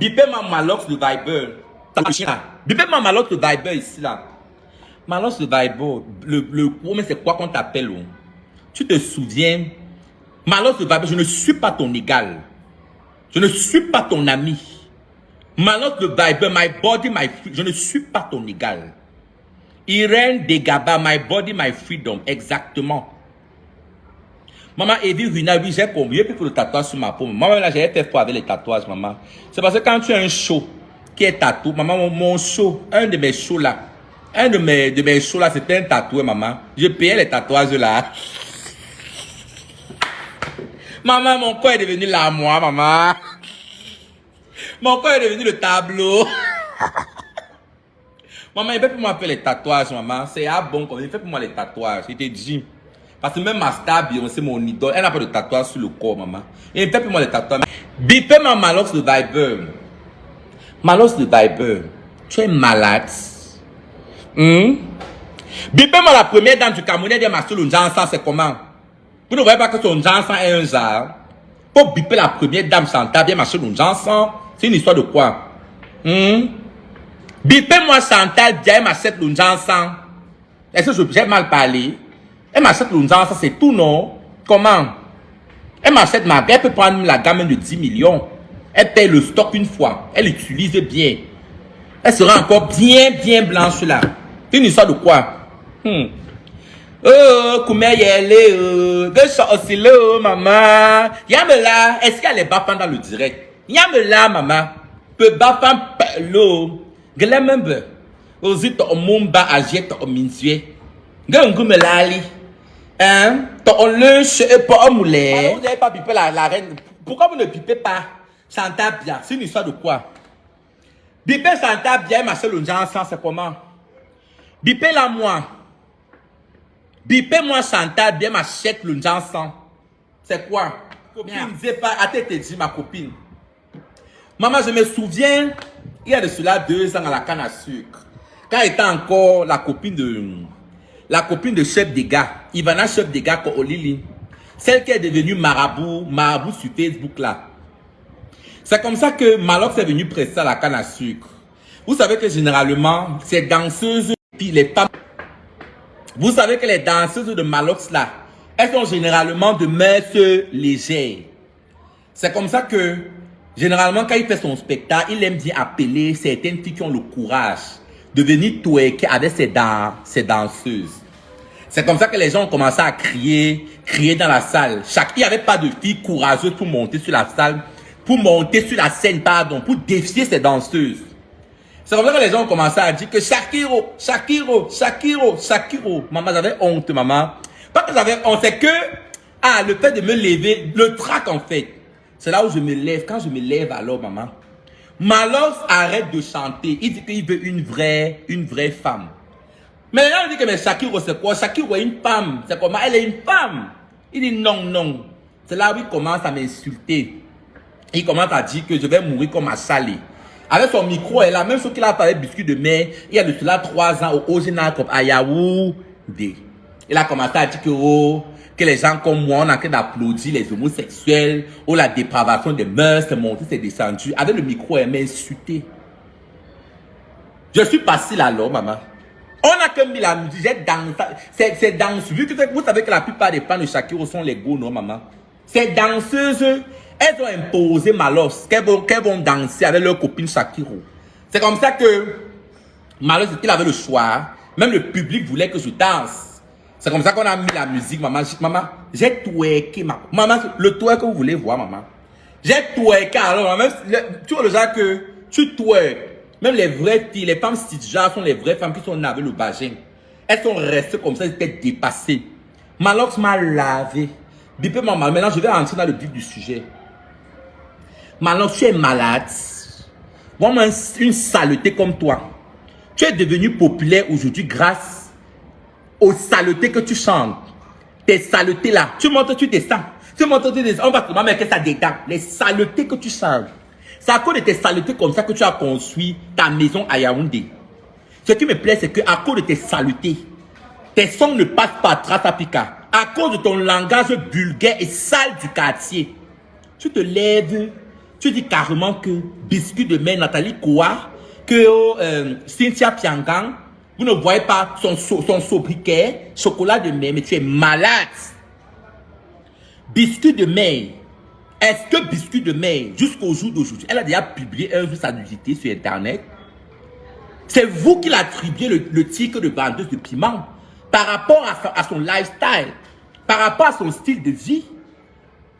bipez-moi Malox le Viber. Bipez-moi Malox le Viber ici, là. Malox le Viber, le gros, mais c'est quoi qu'on t'appelle, oh? Tu te souviens? Malox le Viber, je ne suis pas ton égal. Je ne suis pas ton ami. Malox le Viber, my body, my freedom. Je ne suis pas ton égal. Irène Degaba, my body, my freedom. Exactement. Maman, Evie Rina, oui, j'ai combien pour le tatouage sur ma peau. Maman, là, j'ai fait quoi avec les tatouages, maman? C'est parce que quand tu as un show qui est tatoué, maman, mon show, un de mes shows là, c'était un tatouage, maman. Je payais les tatouages là. Maman, mon corps est devenu l'armoire, maman. Mon corps est devenu le tableau. Maman, il fait pour moi faire les tatouages, maman. C'est bon, il fait pour moi les tatouages. Il te dit. Parce que même ma star, c'est mon idole. Elle n'a pas de tatouage sur le corps, maman. Il fait pour moi les tatouages. Bipez ma Malox le Viber. Malox le Viber. Tu es malade. Bipez-moi la première dame du Cameroun. Elle dit ma soeur, le Jansan, c'est comment? Vous ne voyez pas que son Jansan est un genre? Pour biper la première dame Chantal, bien ma soeur, le Jansan. C'est une histoire de quoi? Bipez-moi Chantal, bien ma soeur, le Jansan. Est-ce que j'ai mal parlé? Elle m'achète le Jansan, c'est tout, non? Comment? Elle m'achète ma... Elle peut prendre la gamme de 10 millions. Elle paye le stock une fois. Elle utilise bien. Elle sera encore bien blanche là. C'est une histoire de quoi? Oh, comment elle est? Que ça aussi là, maman. Yamela, est-ce qu'elle est baffant dans le direct? Yamela, maman. Peu baffant, l'eau. Glemembe. Aussi, ton mumba agit ton minsué. Gangumelali. Hein? Ton lunch et pas un moulet. Vous n'avez pas bipé la reine. Pourquoi vous ne bipez pas Chantal Bia? C'est une histoire de quoi? Bipé Chantal Bia, ma seule Jansan, c'est comment? Bipé la moi. Bipé moi Chantal Bia, ma chèque le Jansan. C'est quoi? Copine, c'est pas. Attends, te dit ma copine. Maman, je me souviens, il y a de cela 2 ans à la canne à sucre. Quand elle était encore la copine de chef des gars, Ivana chef des gars Olili. Celle qui est devenue marabout sur Facebook là. C'est comme ça que Malox est venu presser à la canne à sucre. Vous savez que généralement, ces danseuses, les femmes, vous savez que les danseuses de Malox là, elles sont généralement de mœurs légères. C'est comme ça que, généralement, quand il fait son spectacle, il aime bien appeler certaines filles qui ont le courage de venir twerker avec ses danseuses. C'est comme ça que les gens ont commencé à crier dans la salle. Il n'y avait pas de filles courageuses pour monter sur la salle, pour monter sur la scène, pardon, pour défier ces danseuses. C'est comme ça que les gens ont commencé à dire que Shakiro. Maman, j'avais honte, maman. Pas que j'avais honte, c'est que, le fait de me lever, le trac en fait. C'est là où je me lève. Quand je me lève alors, maman, Malox arrête de chanter. Il dit qu'il veut une vraie femme. Mais là, on dit que mais Shakiro, c'est quoi? Shakiro est une femme. C'est comment? Elle est une femme. Il dit non. C'est là où il commence à m'insulter. Il commence à dire que je vais mourir comme un salé. Avec son micro, elle a même chose qu'il a parlé de biscuit de mer. Il y a de cela 3 ans au Ogena comme Ayaoundé. Il a commencé à dire que les gens comme moi, on est en train d'applaudir les homosexuels, ou la dépravation des mœurs, c'est monté, c'est descendu. Avec le micro, elle m'a insulté. Je suis passé là, maman. On a que mis la musique, j'ai dansé. C'est danse. Vu que vous savez que la plupart des fans de Shakiro sont les go, non, maman? Ces danseuses, elles ont imposé Malox, qu'elles vont danser avec leur copine Shakiro. C'est comme ça que Malox, il avait le choix. Même le public voulait que je danse. C'est comme ça qu'on a mis la musique, maman. Maman, j'ai twerké, maman, le twerk que vous voulez voir, maman. J'ai twerké, alors, même, tu vois le genre que tu twerk. Même les vraies filles, les femmes cisgenres sont les vraies femmes qui sont nées avec le vagin. Elles sont restées comme ça, elles étaient dépassées. Malox m'a lavé. Bipé maman, maintenant je vais entrer dans le vif du sujet. Malox, tu es malade. Vraiment une saleté comme toi. Tu es devenu populaire aujourd'hui grâce aux saletés que tu chantes. Tes saletés là. Tu montes, tu descends. Tu montes, tu descends. On va te mettre ça dedans. Les saletés que tu chantes. C'est à cause de tes saletés comme ça que tu as construit ta maison à Yaoundé. Ce qui me plaît, c'est qu'à cause de tes saletés, tes sons ne passent pas à Trasapika. À cause de ton langage vulgaire et sale du quartier, tu te lèves, Tu dis carrément que biscuit de mer, Nathalie Koua, que Cynthia Piangang, vous ne voyez pas son sobriquet, chocolat de mer, mais tu es malade. Biscuit de mer. Est-ce que biscuit de mer, jusqu'au jour d'aujourd'hui, elle a déjà publié un jour sa nudité sur Internet? C'est vous qui l'attribuez le titre de vendeuse de piment par rapport à son lifestyle, par rapport à son style de vie.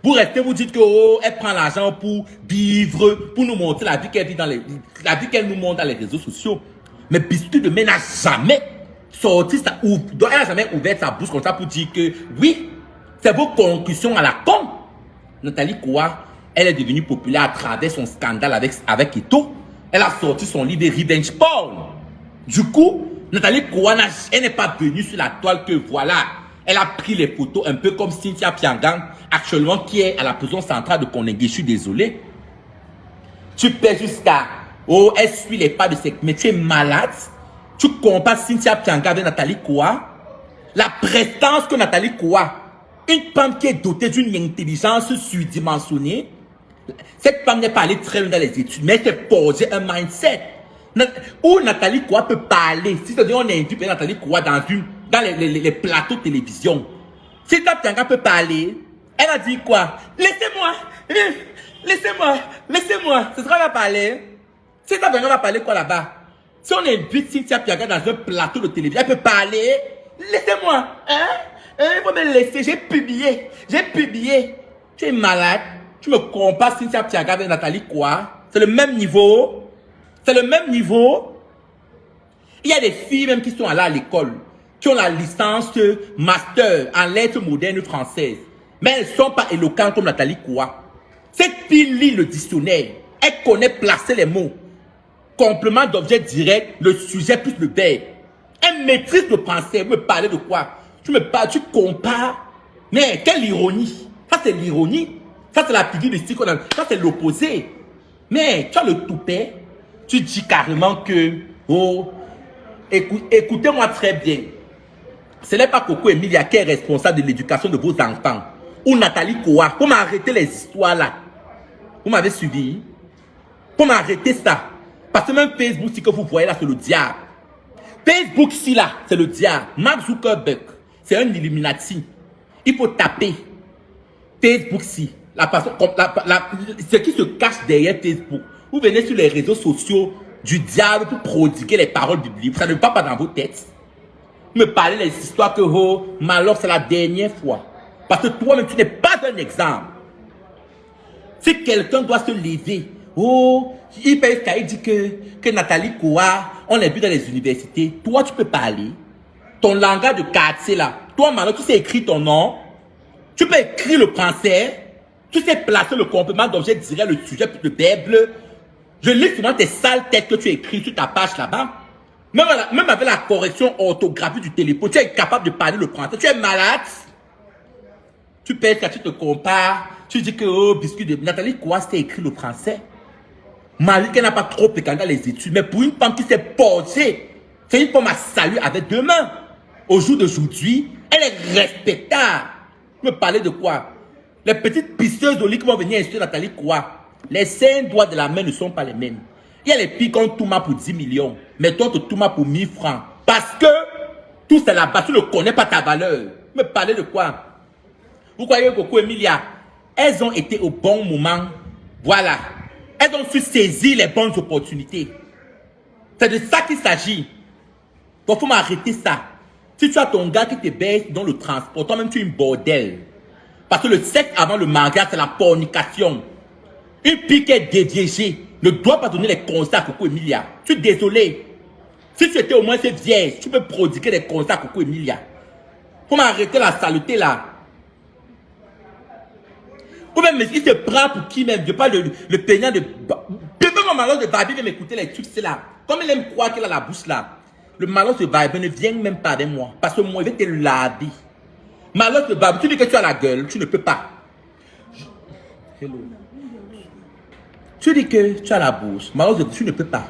Vous restez, vous dites que oh, elle prend l'argent pour vivre, pour nous montrer la vie qu'elle vit la vie qu'elle nous montre dans les réseaux sociaux. Mais biscuit de mer n'a jamais sorti ça, elle n'a jamais ouvert sa bouche comme ça pour dire que oui, c'est vos conclusions à la con. Nathalie Koua, elle est devenue populaire à travers son scandale avec Ito. Elle a sorti son livre de Revenge Porn. Du coup, Nathalie Koua, elle n'est pas venue sur la toile que voilà. Elle a pris les photos un peu comme Cynthia Piangang, actuellement qui est à la prison centrale de Koningui. Je suis désolé. Tu paies jusqu'à... Oh, elle suit les pas de ses... Mais tu es malade. Tu compares Cynthia Piangang avec Nathalie Koua. La prestance que Nathalie Koua, une femme qui est dotée d'une intelligence surdimensionnée, cette femme n'est pas allée très loin dans les études, mais elle s'est forgé un mindset. Où Nathalie Koua peut parler. Si c'est-à-dire on invite Nathalie Koua dans les plateaux de télévision. Si Piangang peut parler, elle a dit quoi? Laissez-moi, laissez-moi. Ce sera va parler. Si Piangang va parler quoi là-bas? Si on invite Cynthia Piangang dans un plateau de télévision, elle peut parler. Laissez-moi. Hein? Il faut me laisser. J'ai publié. Tu es malade. Tu me compares Cynthia Piangang avec Nathalie Koua. C'est le même niveau. Il y a des filles même qui sont allées à l'école, qui ont la licence master en lettres modernes françaises. Mais elles ne sont pas éloquentes comme Nathalie Koua. Cette fille lit le dictionnaire. Elle connaît placer les mots. Complément d'objet direct, le sujet plus le verbe. Elle maîtrise le français. Vous me parlez de quoi? Tu me parles, tu compares. Mais quelle ironie. Ça c'est l'ironie. Ça c'est la figure de style. Ça c'est l'opposé. Mais tu as le toupet. Tu dis carrément que, oh, écoutez-moi très bien. Ce n'est pas Coco Emilia qui est responsable de l'éducation de vos enfants. Ou Nathalie Koua. Pour m'arrêter les histoires là. Vous m'avez suivi? Pour m'arrêter ça. Parce que même Facebook, si que vous voyez là, c'est le diable. Facebook, si là, c'est le diable. Mark Zuckerberg, c'est un Illuminati. Il faut taper. Facebook, si. Ce qui se cache derrière Facebook. Vous venez sur les réseaux sociaux du diable pour prodiguer les paroles bibliques. Ça ne va pas dans vos têtes. Me parler des histoires que, oh, malheur, c'est la dernière fois. Parce que toi-même, tu n'es pas un exemple. Si quelqu'un doit se lever, oh, il dit que Nathalie Koua, on l'a vu dans les universités. Toi, tu peux parler. Ton langage de quartier là. Toi, malheur, tu sais écrire ton nom. Tu peux écrire le français. Tu sais placer le complément d'objet direct, le sujet, le verbe. Je lis souvent tes sales têtes que tu écris sur ta page là-bas. Même avec la correction orthographique du téléphone, tu es capable de parler le français. Tu es malade. Tu pètes quand tu te compares. Tu dis que, oh, biscuit de... Nathalie Koua, c'est écrit le français. Malgré qu'elle n'a pas trop pécan dans les études. Mais pour une femme qui s'est portée, c'est une femme à saluer avec deux mains. Au jour d'aujourd'hui, elle est respectable. Tu me parler de quoi? Les petites pisseuses au lit qui vont venir insulter Nathalie Koua. Les 5 doigts de la main ne sont pas les mêmes. Il y a les filles qui ont Touma pour 10 millions. Mais toi, tu Touma pour 1000 francs. Parce que tout c'est là-bas. Tu ne connais pas ta valeur. Me parler de quoi? Vous croyez que Coco Emilia, elles ont été au bon moment. Voilà. Elles ont su saisir les bonnes opportunités. C'est de ça qu'il s'agit. Donc, il faut m'arrêter ça. Si tu as ton gars qui te baisse dans le transport, toi-même tu es une bordel. Parce que le sexe avant le mariage, c'est la fornication. Une fille qui est déviégée ne doit pas donner les conseils à Coco Emilia. Je suis désolé. Si tu étais au moins cette vierge, tu peux prodiguer des conseils à Coco Emilia. Faut m'arrêter la saleté là. Ou même, il se prend pour qui même? Je parle le peignant de... Depuis mon malheur de Barbie vient m'écouter les trucs, c'est là. Comme il aime croire qu'il a la bouche là. Le malheur de Barbie ne vient même pas avec moi. Parce que moi, je vais te laver. Malheur de Barbie, tu dis que tu as la gueule, tu ne peux pas. Hello. Tu dis que tu as la bouche. Malheur, tu ne peux pas.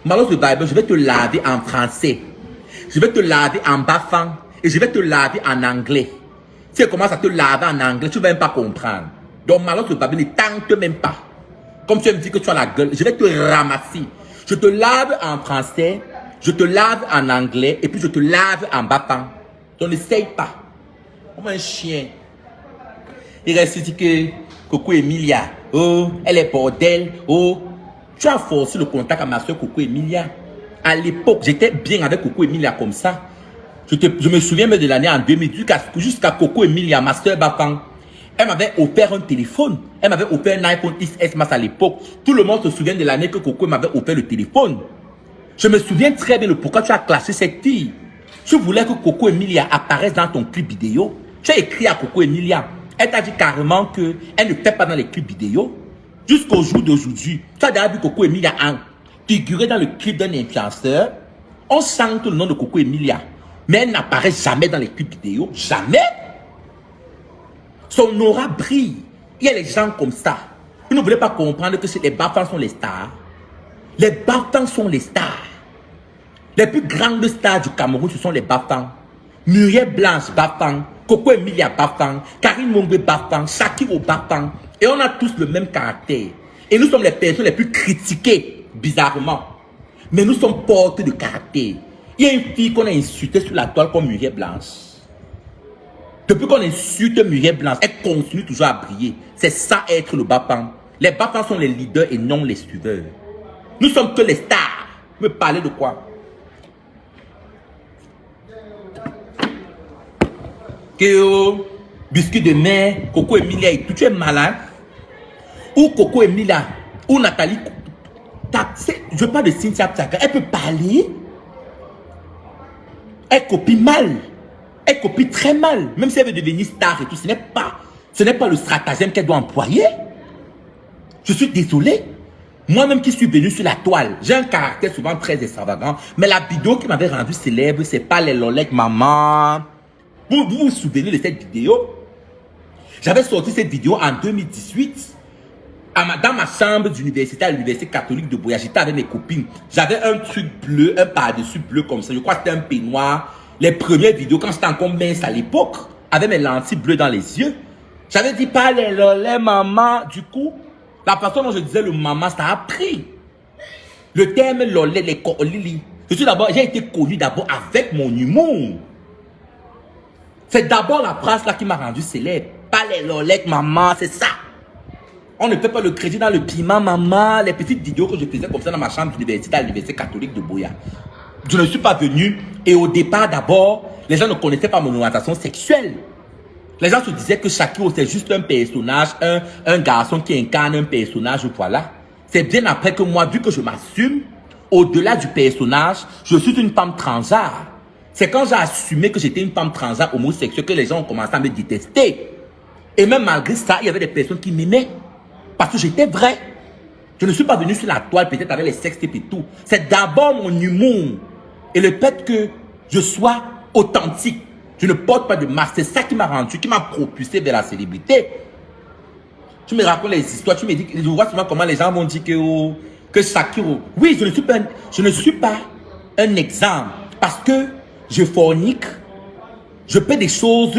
Malheur de Barbie, je vais te laver en français. Je vais te laver en bafang. Et je vais te laver en anglais. Si elle commence à te laver en anglais, tu ne vas même pas comprendre. Donc, malheur de Barbie ne tente même pas. Comme tu me dis que tu as la gueule, je vais te ramasser. Je te lave en français, je te lave en anglais et puis je te lave en bafang. Donc n'essaye pas. Comme un chien. Il reste dit que Coco Emilia, oh, elle est bordel, oh. Tu as forcé le contact à ma soeur Coco Emilia. À l'époque, j'étais bien avec Coco Emilia comme ça. Je me souviens même de l'année en 2010 jusqu'à Coco Emilia, ma soeur Bafang. Elle m'avait offert un téléphone. Elle m'avait offert un iPhone XS Max à l'époque. Tout le monde se souvient de l'année que Coco m'avait offert le téléphone. Je me souviens très bien de pourquoi tu as classé cette fille. Tu voulais que Coco Emilia apparaisse dans ton clip vidéo. Tu as écrit à Coco Emilia. Elle t'a dit carrément qu'elle ne fait pas dans les clips vidéo. Jusqu'au jour d'aujourd'hui, tu as déjà vu Coco Emilia figurer dans le clip d'un influenceur. On chante le nom de Coco Emilia. Mais elle n'apparaît jamais dans les clips vidéo. Jamais. Son aura brille. Il y a les gens comme ça. Vous ne voulez pas comprendre que les Bafang sont les stars. Les Bafang sont les stars. Les plus grandes stars du Cameroun, ce sont les Bafang. Muriel Blanche Bafang, Coco Emilia Bafang, Karine Mongbe Bafang, Shakiro Bafang. Et on a tous le même caractère. Et nous sommes les personnes les plus critiquées, bizarrement. Mais nous sommes porteurs de caractère. Il y a une fille qu'on a insultée sur la toile comme Muriel Blanche. Depuis qu'on insulte Muriel Blanche, elle continue toujours à briller. C'est ça être le Bafang. Les Bafang sont les leaders et non les suiveurs. Nous sommes que les stars. Me parler de quoi? Kéo, biscuit de mer, Coco Emilia et tout, tu es malade. Ou Coco Emilia, ou Nathalie. Je parle de Cynthia Ptaka, elle peut parler. Elle copie mal. Elle copie très mal. Même si elle veut devenir star et tout, ce n'est pas le stratagème qu'elle doit employer. Je suis désolé. Moi-même qui suis venu sur la toile, j'ai un caractère souvent très extravagant. Mais la vidéo qui m'avait rendu célèbre, c'est pas les lolecs maman. Vous vous souvenez de cette vidéo? J'avais sorti cette vidéo en 2018. Dans ma chambre d'université à l'université catholique de Boya, j'étais avec mes copines. J'avais un truc bleu, un par-dessus bleu comme ça. Je crois que c'était un peignoir. Les premières vidéos, quand j'étais encore mince à l'époque, avec mes lentilles bleues dans les yeux. J'avais dit pas les lolés maman. Du coup, la façon dont je disais le maman, ça a pris. Le terme lolé, les colili. J'ai été connu d'abord avec mon humour. C'est d'abord la phrase là qui m'a rendu célèbre. Pas les lolés maman, c'est ça. On ne fait pas le crédit dans le piment, maman. Les petites vidéos que je faisais comme ça dans ma chambre d'université à l'université catholique de Boya. Je ne suis pas venu. Et au départ, d'abord, les gens ne connaissaient pas mon orientation sexuelle. Les gens se disaient que Shakiro, c'est juste un personnage, un garçon qui incarne un personnage, voilà. C'est bien après que moi, vu que je m'assume, au-delà du personnage, je suis une femme transgenre. C'est quand j'ai assumé que j'étais une femme transgenre homosexuelle que les gens ont commencé à me détester. Et même malgré ça, il y avait des personnes qui m'aimaient. Parce que j'étais vrai. Je ne suis pas venu sur la toile peut-être avec les sextapes et tout. C'est d'abord mon humour. Et le fait que je sois authentique. Je ne porte pas de masque. C'est ça qui m'a rendu, qui m'a propulsé vers la célébrité. Tu me racontes les histoires. Tu me dis, je vois souvent comment les gens vont dire que Shakiro. Oui, je ne suis pas un exemple. Parce que je fornique. Je fais des choses.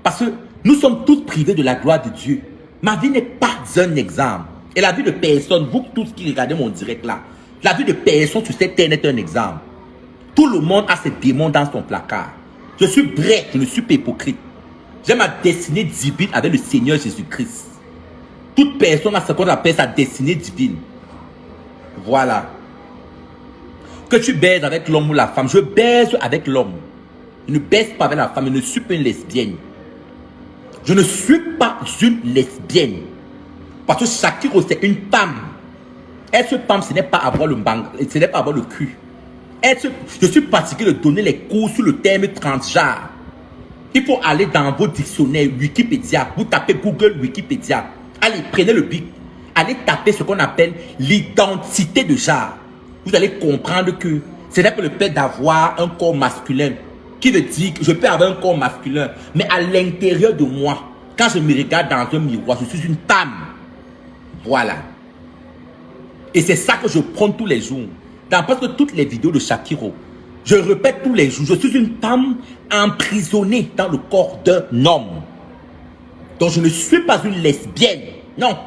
Parce que nous sommes tous privés de la gloire de Dieu. Ma vie n'est pas un exemple. Et la vie de personne, vous tous qui regardez mon direct là, la vie de personne sur cette terre est un exemple. Tout le monde a ses démons dans son placard. Je suis vrai, je ne suis pas hypocrite. J'ai ma destinée divine avec le Seigneur Jésus-Christ. Toute personne a ce qu'on appelle sa destinée divine. Voilà. Que tu baises avec l'homme ou la femme, je baise avec l'homme. Je ne baise pas avec la femme, je ne suis pas une lesbienne. Je ne suis pas une lesbienne. Parce que Shakiro, c'est une femme. Être femme, ce n'est pas avoir le bang, ce n'est pas avoir le cul. Je suis fatigué de donner les cours sur le terme transgenre. Il faut aller dans vos dictionnaires Wikipédia. Vous tapez Google Wikipédia. Allez, prenez le bic. Allez taper ce qu'on appelle l'identité de genre. Vous allez comprendre que ce n'est pas le fait d'avoir un corps masculin qui veut dire que je peux avoir un corps masculin. Mais à l'intérieur de moi, quand je me regarde dans un miroir, je suis une femme. Voilà. Et c'est ça que je prends tous les jours. Dans presque toutes les vidéos de Shakiro, je répète tous les jours, je suis une femme emprisonnée dans le corps d'un homme. Donc je ne suis pas une lesbienne. Non.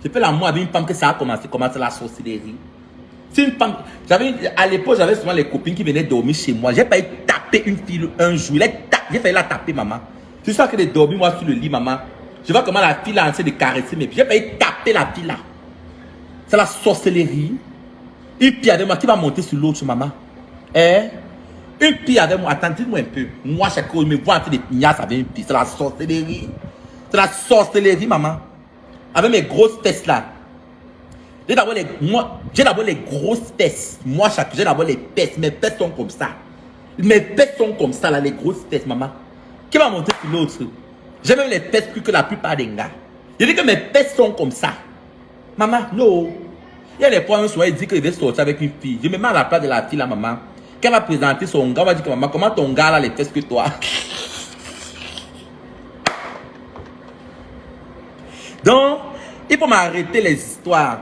Je fais l'amour avec une femme que ça a commencé. Comment c'est la sorcellerie? C'est une femme. À l'époque, j'avais souvent les copines qui venaient dormir chez moi. J'ai failli taper une fille un jour. J'ai failli la taper, maman. Je sens qu'elle est dormie, moi, sur le lit, maman. Je vois comment la fille a essayé de caresser mes pieds. J'ai failli taper la fille là. C'est la sorcellerie. Une fille avec moi qui va monter sur l'autre, maman. Hein? Une fille avec moi. Attendez-moi un peu. Moi, chaque fois, je me vois en train de pignasse avec une fille. C'est la sorcellerie. C'est la sorcellerie, maman. Avec mes grosses fesses là. J'ai d'abord les grosses fesses. Moi, j'ai d'abord les fesses. Mes fesses sont comme ça. Mes fesses sont comme ça, là, les grosses fesses, maman. Qui va monter sur l'autre? J'ai même les fesses plus que la plupart des gars. Je dis que mes fesses sont comme ça. Maman, non. Il y a des fois, un soir, il dit qu'il veut sortir avec une fille. Je me mets à la place de la fille, là, maman. Qu'elle va présenter son gars, on va dire que maman, comment ton gars a les fesses que toi? Donc, il faut m'arrêter les histoires.